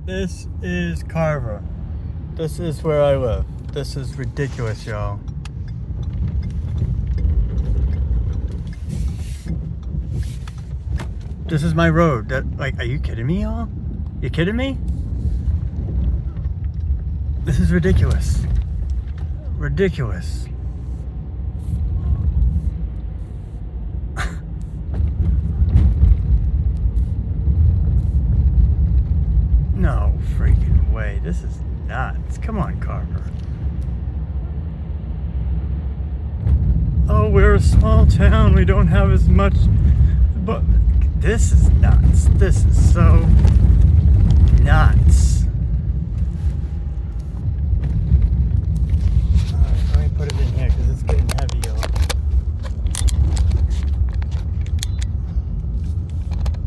This is Carver. This is where I live. This is ridiculous, y'all. This is my road. Are you kidding me, y'all? You kidding me? This is ridiculous. Ridiculous. No freaking way. This is nuts. Come on, Carver. Oh, we're a small town. We don't have as much. But this is nuts. This is so nuts. Let me put it in here because it's getting heavy, y'all.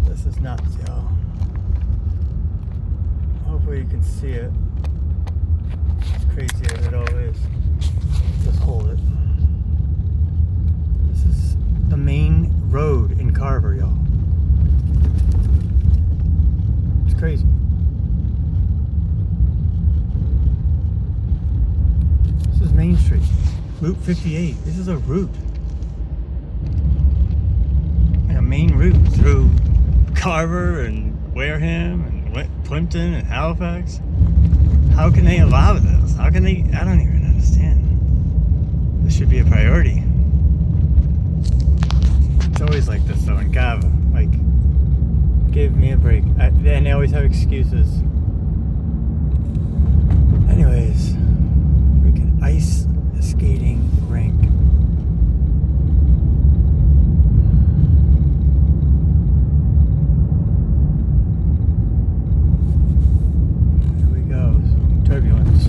This is nuts, y'all. Hopefully you can see it. It's crazy as it all is. Just hold it. This is the main road in Carver, y'all. It's crazy. This is Main Street. Route 58. This is a route. Like a main route through Carver and Wareham and Plimpton and Halifax. How can they allow this? How can they? I don't even understand. This should be a priority. It's always like this though in Carver. Like, give me a break. And they always have excuses. Anyways, freaking ice skating rink. Turbulence.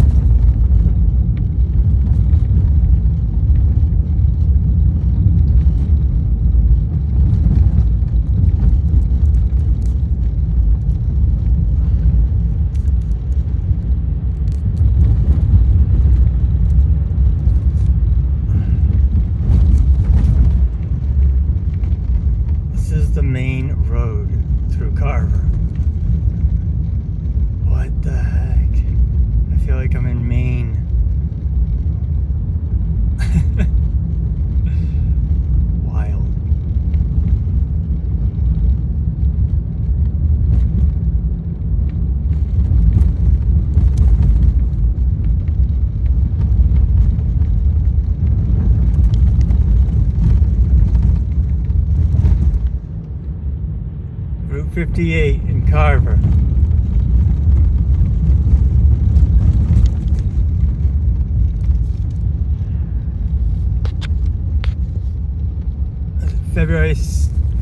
This is the main road through Carver. What the heck? I feel like I'm in Maine. Wild. Route 58 in Carver.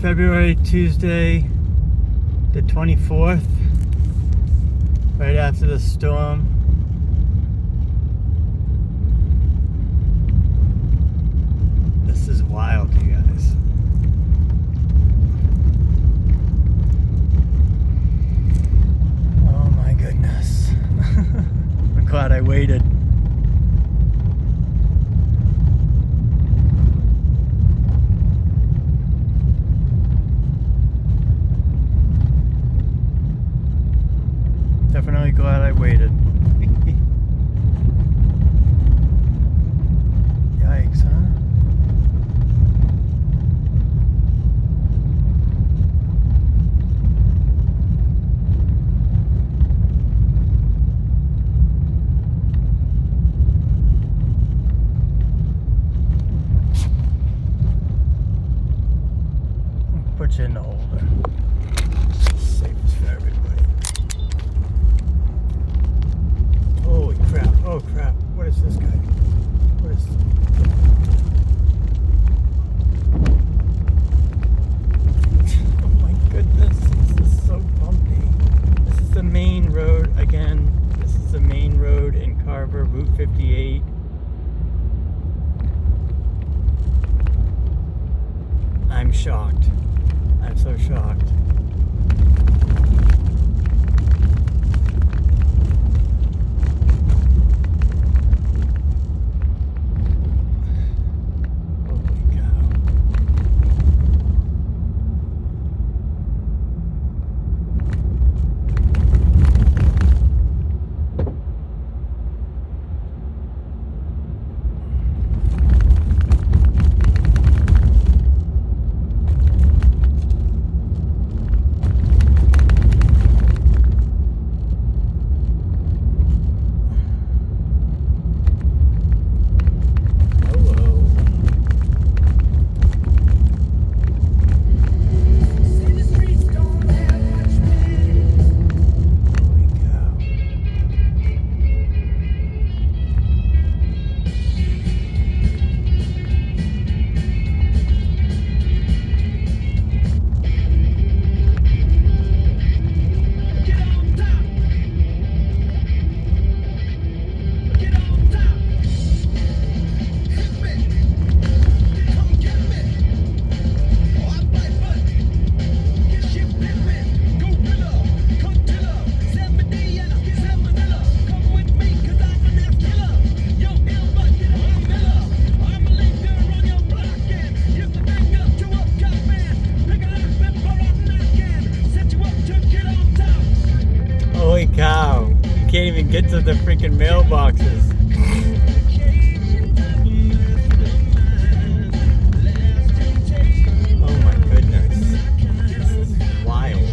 February Tuesday the 24th, right after the storm. This is wild, you guys. Oh my goodness. I'm glad I waited. Definitely glad I waited. Yikes, huh? I'll put you in the holder. Safest for everybody. Holy crap, oh crap, what is this guy? What is this? Oh my goodness, this is so bumpy. This is the main road, again, this is the main road in Carver, Route 58. I'm shocked. I'm so shocked. Holy cow. You can't even get to the freaking mailboxes. Oh my goodness. This is wild.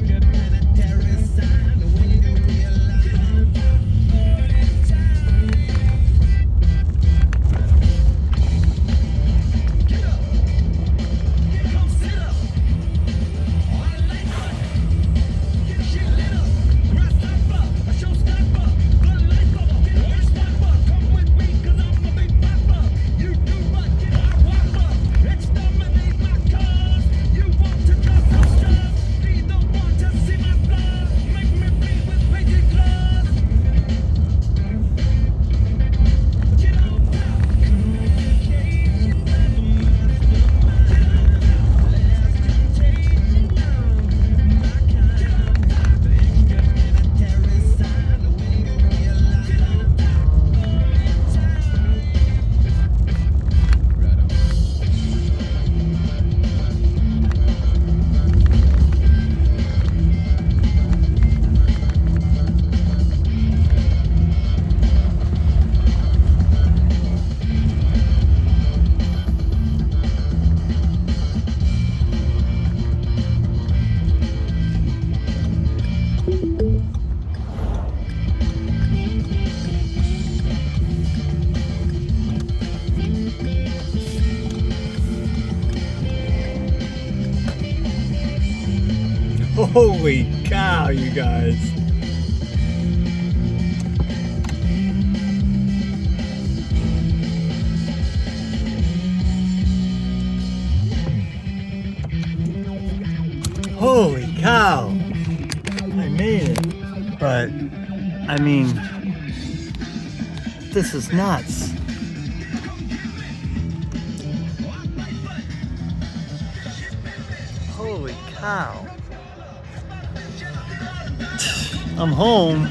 Holy cow, you guys. Holy cow. I made it. But, I mean, this is nuts. Holy cow. I'm home.